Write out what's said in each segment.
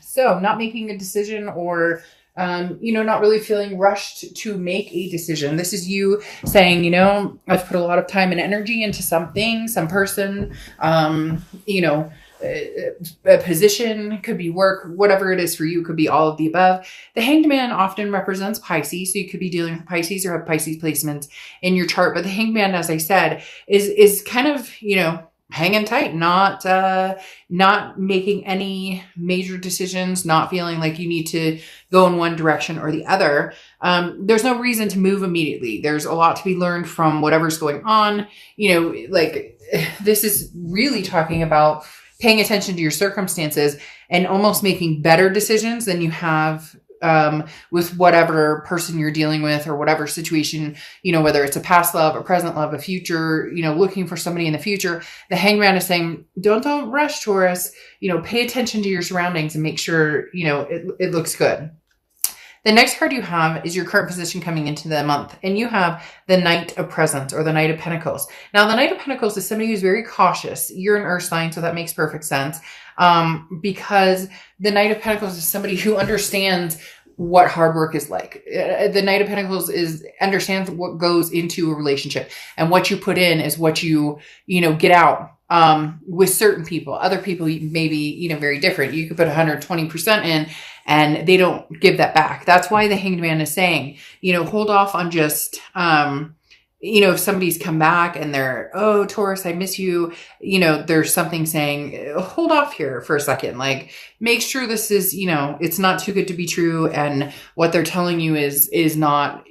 So not making a decision or, not really feeling rushed to make a decision. This is you saying, I've put a lot of time and energy into something, some person, a position, could be work, whatever it is for you, could be all of the above. The Hanged Man often represents Pisces, so you could be dealing with Pisces or have Pisces placements in your chart. But the Hanged Man, as I said, is kind of, hanging tight, not making any major decisions, not feeling like you need to go in one direction or the other. There's no reason to move immediately. There's a lot to be learned from whatever's going on. This is really talking about paying attention to your circumstances and almost making better decisions than you have with whatever person you're dealing with or whatever situation, whether it's a past love, a present love, a future, looking for somebody in the future. The Hanged Man is saying, don't rush, Taurus, pay attention to your surroundings and make sure, it looks good. The next card you have is your current position coming into the month, and you have the Knight of Presents or the Knight of Pentacles. Now, the Knight of Pentacles is somebody who's very cautious. You're an earth sign, so that makes perfect sense, because the Knight of Pentacles is somebody who understands what hard work is like. The Knight of Pentacles understands what goes into a relationship, and what you put in is what you get out. With certain people, other people may be, very different. You could put 120% in and they don't give that back. That's why the Hanged Man is saying, hold off on just, if somebody's come back and they're, oh, Taurus, I miss you. There's something saying, hold off here for a second. Like, make sure this is, it's not too good to be true. And what they're telling you is not,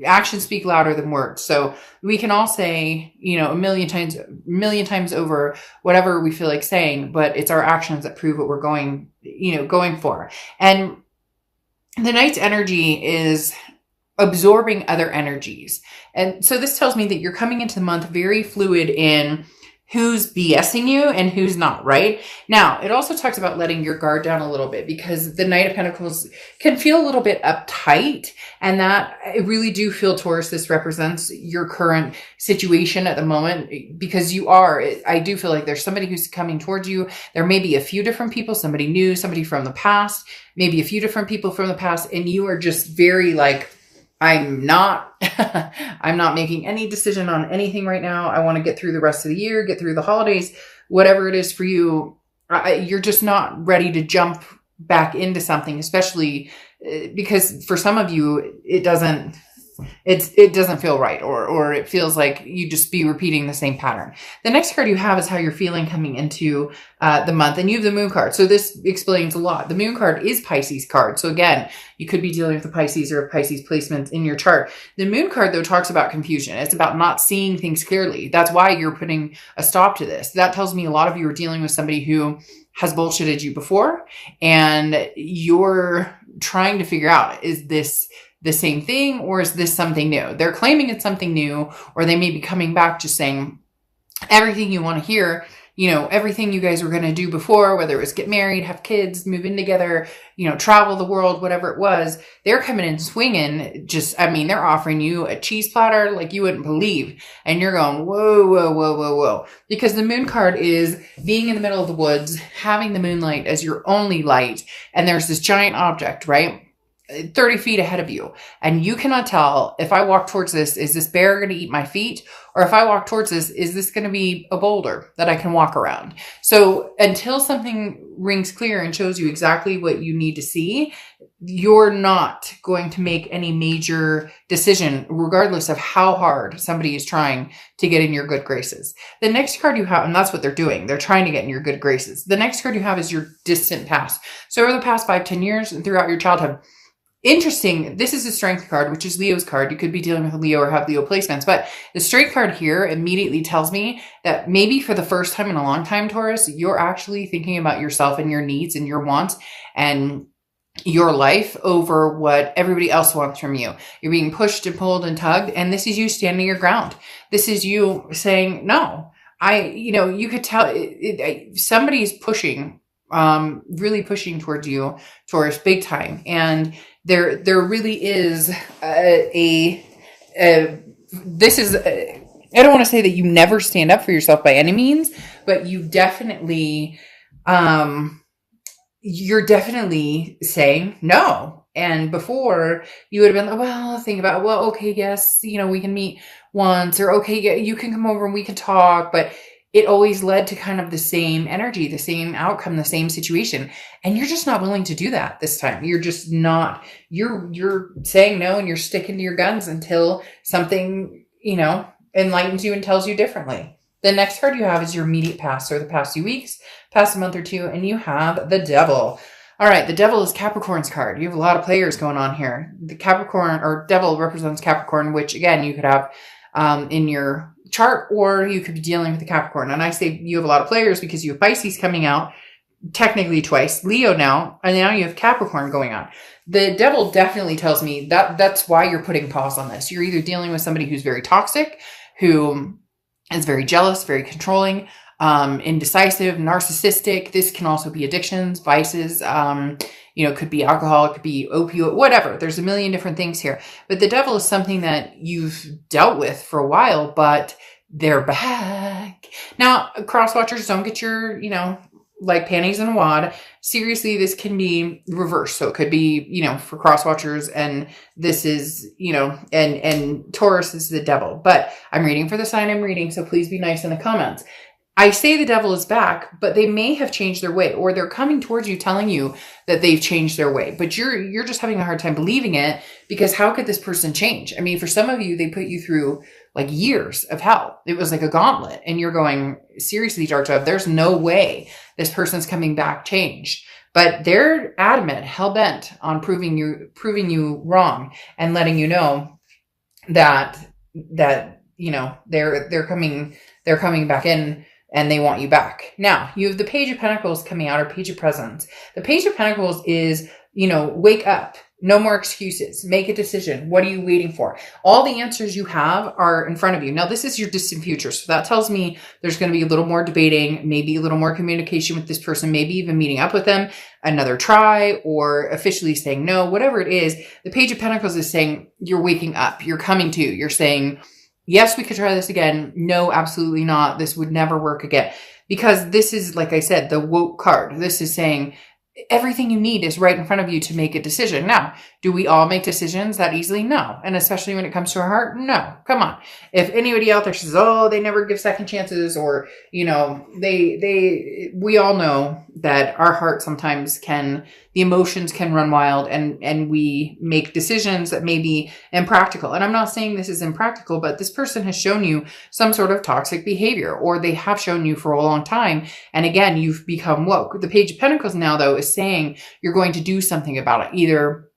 actions speak louder than words. So we can all say, a million times over whatever we feel like saying, but it's our actions that prove what we're going for. And the Knight's energy is absorbing other energies. And so this tells me that you're coming into the month very fluid in who's BSing you and who's not, right? Now, it also talks about letting your guard down a little bit, because the Knight of Pentacles can feel a little bit uptight, and that I really do feel, Taurus, this represents your current situation at the moment, because I do feel like there's somebody who's coming towards you. There may be a few different people, somebody new, somebody from the past, maybe a few different people from the past, and you are just very like, I'm not making any decision on anything right now. I want to get through the rest of the year, get through the holidays, whatever it is for you. You're just not ready to jump back into something, especially because for some of you, it doesn't feel right, or it feels like you just be repeating the same pattern. The next card you have is how you're feeling coming into the month, and you have the Moon card. So this explains a lot. The Moon card is Pisces card. So again, you could be dealing with a Pisces or a Pisces placement in your chart. The Moon card, though, talks about confusion. It's about not seeing things clearly. That's why you're putting a stop to this. That tells me a lot of you are dealing with somebody who has bullshitted you before, and you're trying to figure out, is this the same thing, or is this something new? They're claiming it's something new, or they may be coming back just saying everything you want to hear, everything you guys were going to do before, whether it was get married, have kids, move in together, travel the world, whatever it was. They're coming in swinging. They're offering you a cheese platter like you wouldn't believe. And you're going, whoa, whoa, whoa, whoa, whoa. Because the Moon card is being in the middle of the woods, having the moonlight as your only light. And there's this giant object, right? 30 feet ahead of you. And you cannot tell, if I walk towards this, is this bear going to eat my feet? Or if I walk towards this, is this going to be a boulder that I can walk around? So until something rings clear and shows you exactly what you need to see, you're not going to make any major decision, regardless of how hard somebody is trying to get in your good graces. The next card you have, and that's what they're doing, they're trying to get in your good graces. The next card you have is your distant past. So over the past 5-10 years and throughout your childhood, interesting. This is a Strength card, which is Leo's card. You could be dealing with a Leo or have Leo placements, but the Strength card here immediately tells me that maybe for the first time in a long time, Taurus, you're actually thinking about yourself and your needs and your wants and your life over what everybody else wants from you. You're being pushed and pulled and tugged, and this is you standing your ground. This is you saying, no, you could tell somebody's pushing, really pushing towards you, Taurus, big time. And there really is I don't want to say that you never stand up for yourself by any means, but you definitely, you're definitely saying no. And before, you would have been like, well, think about it. Well, okay, yes, we can meet once, or okay, yeah, you can come over and we can talk. But it always led to kind of the same energy, the same outcome, the same situation. And you're just not willing to do that this time. You're just not, you're saying no, and you're sticking to your guns until something, enlightens you and tells you differently. The next card you have is your immediate past, or the past few weeks, past a month or two, and you have the Devil. All right, the Devil is Capricorn's card. You have a lot of players going on here. The Capricorn, or Devil, represents Capricorn, which again you could have in your chart, or you could be dealing with the Capricorn. And I say you have a lot of players because you have Pisces coming out technically twice, Leo now, and now you have Capricorn going on. The Devil definitely tells me that that's why you're putting pause on this. You're either dealing with somebody who's very toxic, who is very jealous, very controlling, indecisive, narcissistic. This can also be addictions, vices, could be alcohol, it could be opioid, whatever. There's a million different things here. But the Devil is something that you've dealt with for a while, but they're back. Now, cross-watchers, don't get your, like panties in a wad. Seriously, this can be reversed. So it could be, for cross-watchers, and this is, and Taurus is the Devil. But I'm reading for the sign I'm reading, so please be nice in the comments. I say the Devil is back, but they may have changed their way, or they're coming towards you telling you that they've changed their way. But you're just having a hard time believing it, because how could this person change? I mean, for some of you, they put you through like years of hell. It was like a gauntlet, and you're going, seriously, Dark Dove, there's no way this person's coming back changed. But they're adamant, hell-bent on proving you wrong, and letting you know that they're coming back in, and they want you back. Now, you have the Page of Pentacles coming out, or Page of Presents. The Page of Pentacles is, wake up. No more excuses. Make a decision. What are you waiting for? All the answers you have are in front of you. Now, this is your distant future. So that tells me there's going to be a little more debating, maybe a little more communication with this person, maybe even meeting up with them, another try, or officially saying no, whatever it is. The Page of Pentacles is saying you're waking up. You're coming to. You're saying, yes, we could try this again. No, absolutely not. This would never work again. Because this is, like I said, the woke card. This is saying everything you need is right in front of you to make a decision. Now, do we all make decisions that easily? No. And especially when it comes to our heart? No. Come on. If anybody out there says, oh, they never give second chances, or, we all know that our heart sometimes the emotions can run wild, and we make decisions that may be impractical. And I'm not saying this is impractical, but this person has shown you some sort of toxic behavior, or they have shown you for a long time. And again, you've become woke. The Page of Pentacles now, though, is saying you're going to do something about it. Either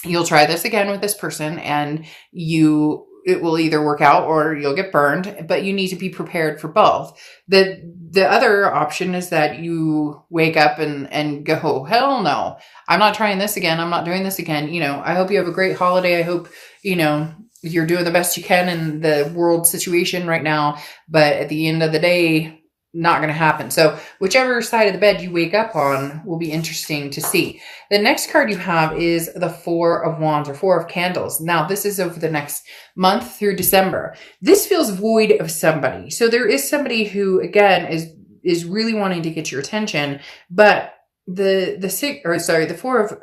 you'll try this again with this person, and it will either work out, or you'll get burned, but you need to be prepared for both. The other option is that you wake up and go, oh, hell no, I'm not trying this again. I'm not doing this again. I hope you have a great holiday. I hope, you're doing the best you can in the world situation right now, but at the end of the day, not going to happen. So whichever side of the bed you wake up on will be interesting to see. The next card you have is the Four of Wands, or Four of Candles. Now, this is over the next month through December. This feels void of somebody. So there is somebody who, again, is really wanting to get your attention, but the Four of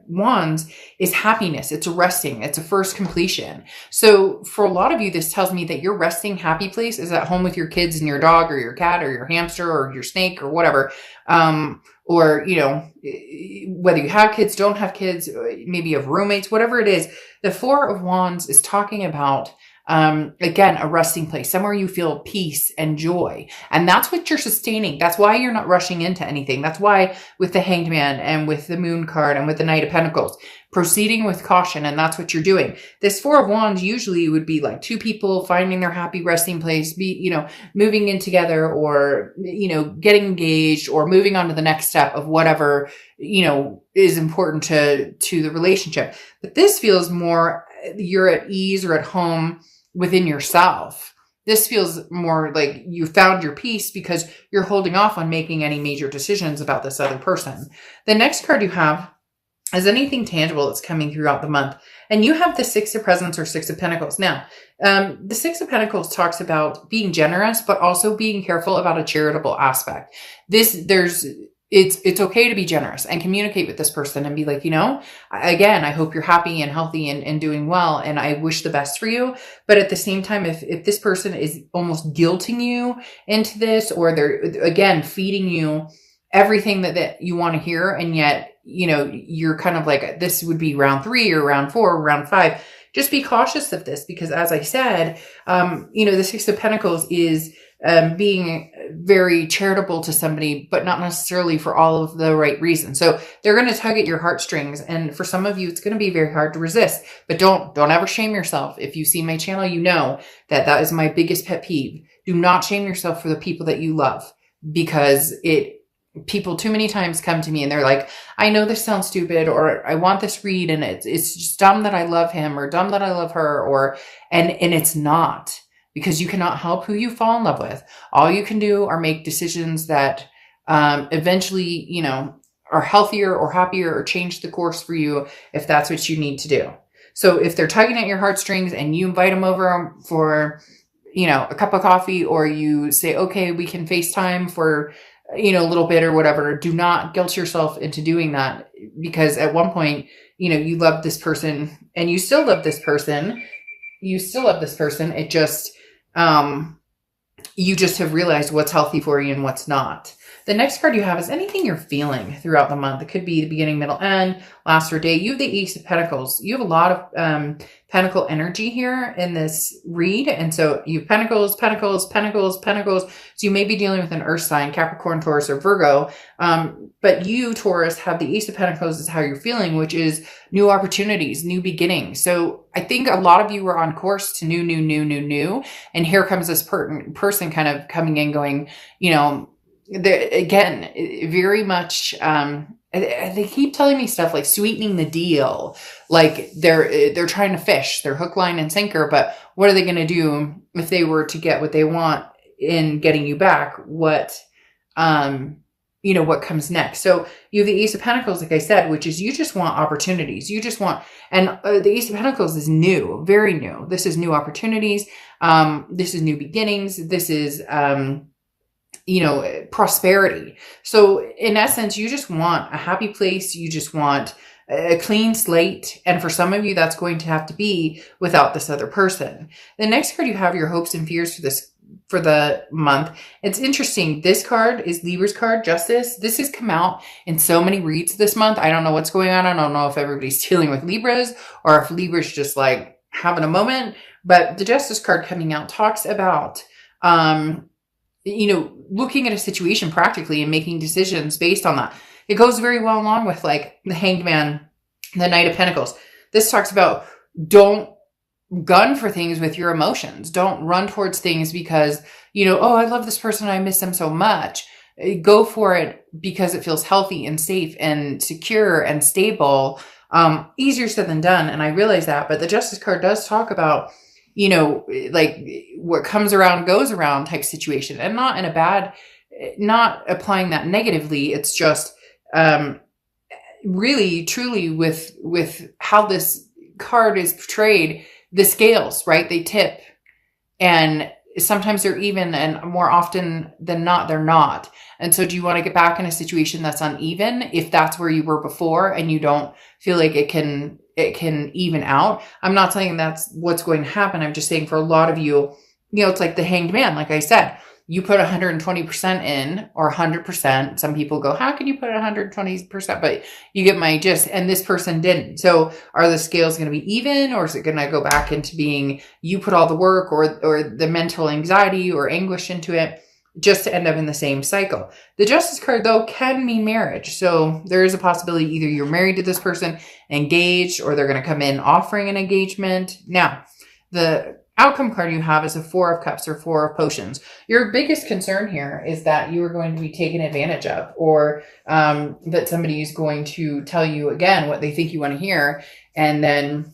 Wands is happiness. It's resting. It's a first completion. So for a lot of you, this tells me that your resting happy place is at home with your kids and your dog, or your cat, or your hamster, or your snake, or whatever. Or, whether you have kids, don't have kids, maybe you have roommates, whatever it is. The Four of Wands is talking about, again, a resting place, somewhere you feel peace and joy. And that's what you're sustaining. That's why you're not rushing into anything. That's why with the Hanged Man, and with the Moon card, and with the Knight of Pentacles, proceeding with caution. And that's what you're doing. This Four of Wands usually would be like two people finding their happy resting place, moving in together, or, getting engaged, or moving on to the next step of whatever, is important to the relationship. But this feels more, you're at ease or at home within yourself. This feels more like you found your peace because you're holding off on making any major decisions about this other person. The next card you have is anything tangible that's coming throughout the month. And you have the Six of Presents, or Six of Pentacles. Now, the Six of Pentacles talks about being generous, but also being careful about a charitable aspect. There's it's okay to be generous and communicate with this person and be like, again, I hope you're happy and healthy and doing well. And I wish the best for you. But at the same time, if this person is almost guilting you into this, or they're, again, feeding you everything that you want to hear, and yet, you're kind of like, this would be round 3 or round 4 or round 5, just be cautious of this, because as I said, the Six of Pentacles is being very charitable to somebody, but not necessarily for all of the right reasons. So they're going to tug at your heartstrings. And for some of you, it's going to be very hard to resist, but don't ever shame yourself. If you see my channel, you know that is my biggest pet peeve. Do not shame yourself for the people that you love, because people too many times come to me and they're like, I know this sounds stupid, or I want this read, and it's just dumb that I love him, or dumb that I love her, and it's not. Because you cannot help who you fall in love with. All you can do are make decisions that eventually, are healthier or happier, or change the course for you if that's what you need to do. So if they're tugging at your heartstrings and you invite them over for, a cup of coffee, or you say, okay, we can FaceTime for, a little bit or whatever, do not guilt yourself into doing that, because at one point, you love this person and you still love this person. It just, you just have realized what's healthy for you and what's not. The next card you have is anything you're feeling throughout the month. It could be the beginning, middle, end, last or day. You have the Ace of Pentacles. You have a lot of Pentacle energy here in this read. And so you have Pentacles, Pentacles, Pentacles, Pentacles. So you may be dealing with an earth sign, Capricorn, Taurus, or Virgo. But you, Taurus, have the Ace of Pentacles is how you're feeling, which is new opportunities, new beginnings. So I think a lot of you were on course to new. And here comes this person kind of coming in going, again, very much, they keep telling me stuff like sweetening the deal. Like they're trying to fish, they're hook, line, and sinker. But what are they going to do if they were to get what they want in getting you back? What comes next? So you have the Ace of Pentacles, like I said, which is you just want opportunities. You just want, and the Ace of Pentacles is new, very new. This is new opportunities. This is new beginnings. This is, prosperity. So in essence, you just want a happy place. You just want a clean slate. And for some of you, that's going to have to be without this other person. The next card you have your hopes and fears for the month. It's interesting. This card is Libra's card, Justice. This has come out in so many reads this month. I don't know what's going on. I don't know if everybody's dealing with Libras or if Libra's just like having a moment. But the Justice card coming out talks about, looking at a situation practically and making decisions based on that. It goes very well along with like the Hanged Man, the Knight of Pentacles. This talks about don't gun for things with your emotions. Don't run towards things because, oh, I love this person. I miss them so much. Go for it because it feels healthy and safe and secure and stable. Easier said than done. And I realize that, but the Justice card does talk about, like what comes around goes around type situation, and not in a bad, not applying that negatively. It's just, really truly with how this card is portrayed, the scales, right? They tip, and sometimes they're even, and more often than not, they're not. And so do you want to get back in a situation that's uneven if that's where you were before and you don't feel like it can even out? I'm not saying that's what's going to happen. I'm just saying for a lot of you, it's like the Hanged Man. Like I said, you put 120% in, or 100%. Some people go, how can you put 120%? But you get my gist. And this person didn't. So are the scales going to be even, or is it going to go back into being you put all the work or the mental anxiety or anguish into it, just to end up in the same cycle? The Justice card, though, can mean marriage. So there is a possibility either you're married to this person, engaged, or they're going to come in offering an engagement. Now, the outcome card you have is a Four of Cups or Four of Potions. Your biggest concern here is that you are going to be taken advantage of, or that somebody is going to tell you again what they think you want to hear. And then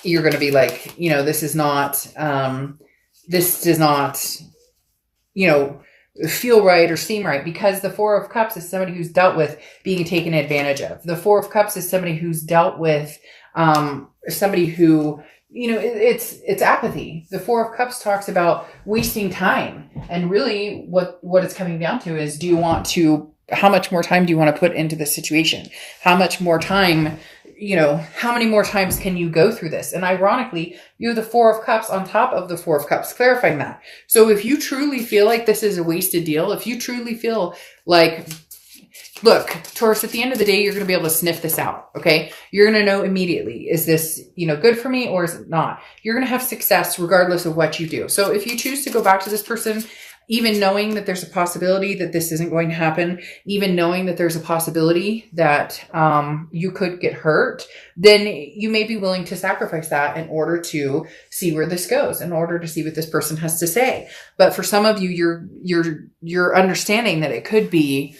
you're going to be like, this does not, feel right or seem right, because the Four of Cups is somebody who's dealt with being taken advantage of. The Four of Cups is somebody who's dealt with somebody who, it's apathy. The Four of Cups talks about wasting time. And really what it's coming down to is, do you want to how much more time do you want to put into this situation? How much more time, how many more times can you go through this? And ironically, you have the Four of Cups on top of the Four of Cups, clarifying that. So if you truly feel like this is a wasted deal, if you truly feel like, look, Taurus, at the end of the day, you're going to be able to sniff this out. Okay. You're going to know immediately, is this, good for me or is it not? You're going to have success regardless of what you do. So if you choose to go back to this person, even knowing that there's a possibility that this isn't going to happen, even knowing that there's a possibility that you could get hurt, then you may be willing to sacrifice that in order to see where this goes, in order to see what this person has to say. But for some of you, you're understanding that it could be,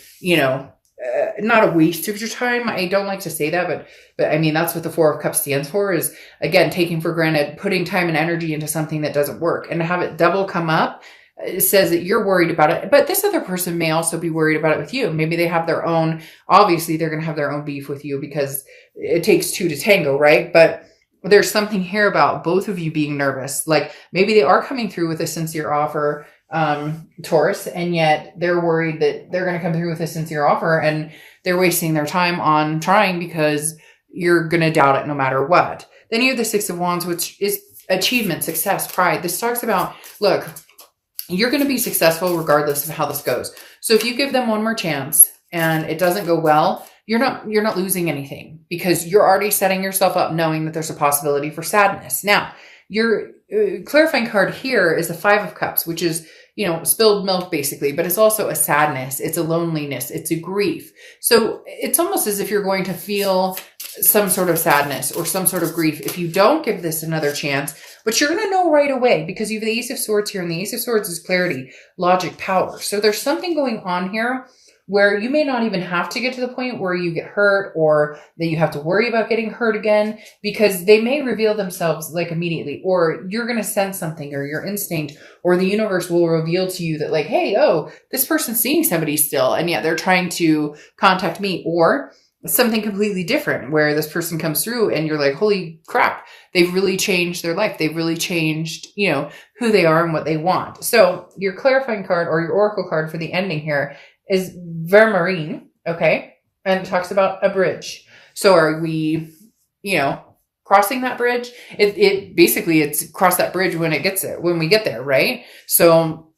not a waste of your time. I don't like to say that, but I mean, that's what the Four of Cups stands for, is again, taking for granted, putting time and energy into something that doesn't work, and to have it double come up. It says that you're worried about it, but this other person may also be worried about it with you. Maybe they have their own, obviously they're going to have their own beef with you because it takes two to tango, right? But there's something here about both of you being nervous. Like maybe they are coming through with a sincere offer, Taurus, and yet they're worried that they're going to come through with a sincere offer and they're wasting their time on trying because you're going to doubt it no matter what. Then you have the Six of Wands, which is achievement, success, pride. This talks about, look, you're going to be successful regardless of how this goes. So if you give them one more chance and it doesn't go well, you're not losing anything because you're already setting yourself up knowing that there's a possibility for sadness. Now, your clarifying card here is the Five of Cups, which is, spilled milk basically, but it's also a sadness. It's a loneliness. It's a grief. So it's almost as if you're going to feel some sort of sadness or some sort of grief if you don't give this another chance, but you're going to know right away because you have the Ace of Swords here, and the Ace of Swords is clarity, logic, power. So there's something going on here where you may not even have to get to the point where you get hurt or that you have to worry about getting hurt again, because they may reveal themselves like immediately, or you're going to sense something, or your instinct or the universe will reveal to you that like, hey, oh, this person's seeing somebody still, and yet they're trying to contact me, or something completely different where this person comes through and you're like, holy crap, they've really changed their life. They've really changed, who they are and what they want. So your clarifying card or your oracle card for the ending here is Vermarine. Okay. And it talks about a bridge. So are we, crossing that bridge? It basically it's cross that bridge when we get there. Right. So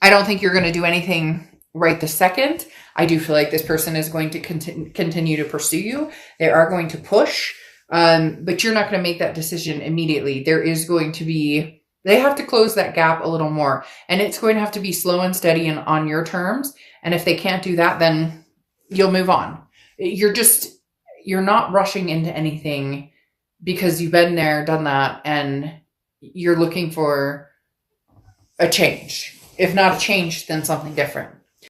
I don't think you're going to do anything right this second. I do feel like this person is going to continue to pursue you. They are going to push, but you're not going to make that decision immediately. There is going to be, they have to close that gap a little more, and it's going to have to be slow and steady and on your terms. And if they can't do that, then you'll move on. You're not rushing into anything because you've been there, done that, and you're looking for a change. If not a change, then something different.